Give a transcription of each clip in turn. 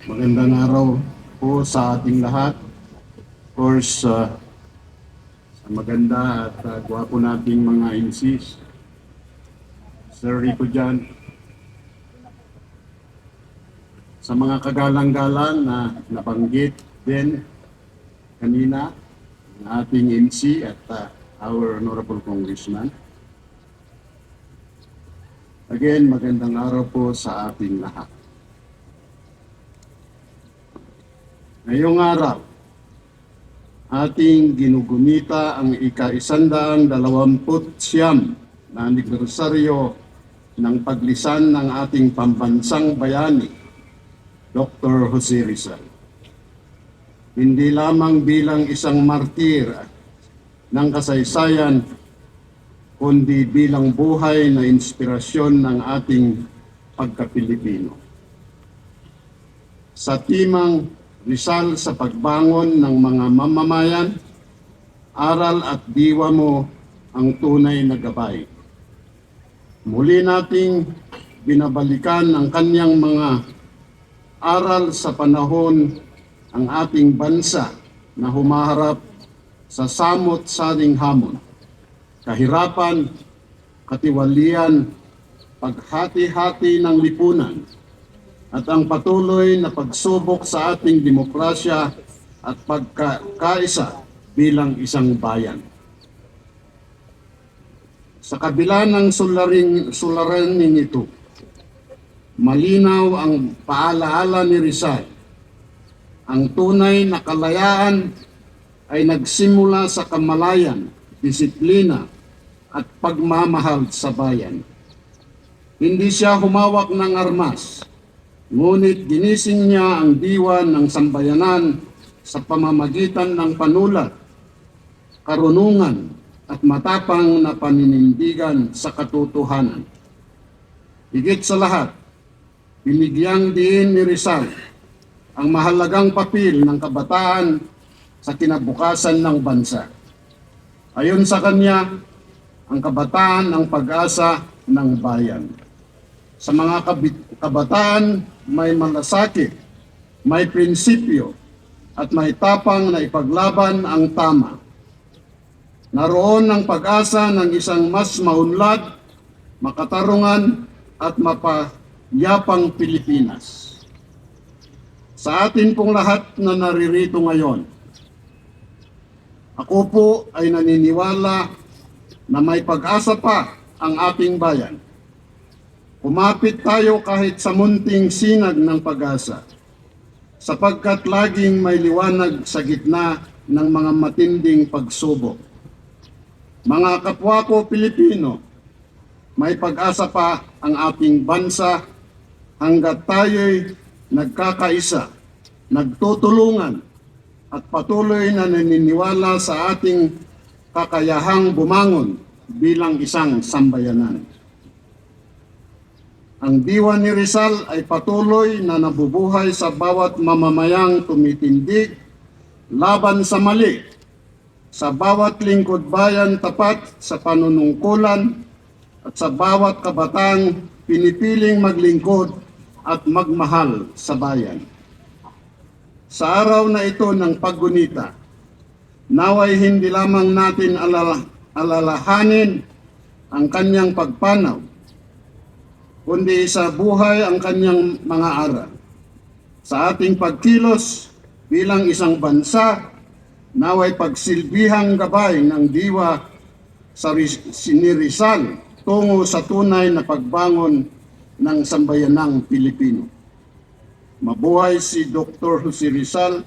Magandang araw po sa ating lahat. Of course, sa maganda at gwapo nating mga insis. Sir Rico dyan. Sa mga kagalang-galang na nabanggit din kanina, ang ating MC at our Honorable Congressman. Again, magandang araw po sa ating lahat. Ngayong araw, ating ginugunita ang ika-129 na anibersaryo ng paglisan ng ating pambansang bayani, Dr. Jose Rizal. Hindi lamang bilang isang martir ng kasaysayan, kundi bilang buhay na inspirasyon ng ating pagka-Pilipino. Sa timang Rizal sa pagbangon ng mga mamamayan, aral at diwa mo ang tunay na gabay. Muli nating binabalikan ang kanyang mga aral sa panahon ang ating bansa na humaharap sa samot-saring hamon, kahirapan, katiwalian, paghati-hati ng lipunan, at ang patuloy na pagsubok sa ating demokrasya at pagkakaisa bilang isang bayan. Sa kabila ng suliraning ito, malinaw ang paalaala ni Rizal. Ang tunay na kalayaan ay nagsimula sa kamalayan, disiplina at pagmamahal sa bayan. Hindi siya humawak ng armas, ngunit ginising niya ang diwa ng sambayanan sa pamamagitan ng panulat, karunungan at matapang na paninindigan sa katotohanan. Higit sa lahat, binigyang diin ni Rizal ang mahalagang papel ng kabataan sa kinabukasan ng bansa. Ayon sa kanya, ang kabataan ang pag-asa ng bayan. Sa mga kabataan, may malasakit, may prinsipyo, at may tapang na ipaglaban ang tama. Naroon ang pag-asa ng isang mas maunlad, makatarungan, at mapayapang Pilipinas. Sa atin pong lahat na naririto ngayon, ako po ay naniniwala na may pag-asa pa ang ating bayan. Kumapit tayo kahit sa munting sinag ng pag-asa, sapagkat laging may liwanag sa gitna ng mga matinding pagsubok. Mga kapwa ko Pilipino, may pag-asa pa ang ating bansa hanggat tayo'y nagkakaisa, nagtutulungan at patuloy na naniniwala sa ating kakayahang bumangon bilang isang sambayanan. Ang diwa ni Rizal ay patuloy na nabubuhay sa bawat mamamayang tumitindig laban sa mali, sa bawat lingkod bayan tapat sa panunungkulan, at sa bawat kabatang pinipiling maglingkod at magmahal sa bayan. Sa araw na ito ng paggunita, naway hindi lamang natin alalahanin ang kanyang pagpanaw, kundi sa buhay ang kanyang mga aral. Sa ating pagkilos bilang isang bansa, naway pagsilbihang gabay ng diwa sa Rizal tungo sa tunay na pagbangon ng sambayanang Pilipino. Mabuhay si Dr. Jose Rizal,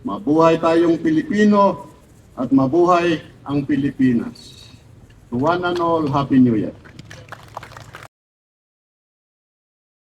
mabuhay tayong Pilipino, at mabuhay ang Pilipinas. To one and all, Happy New Year.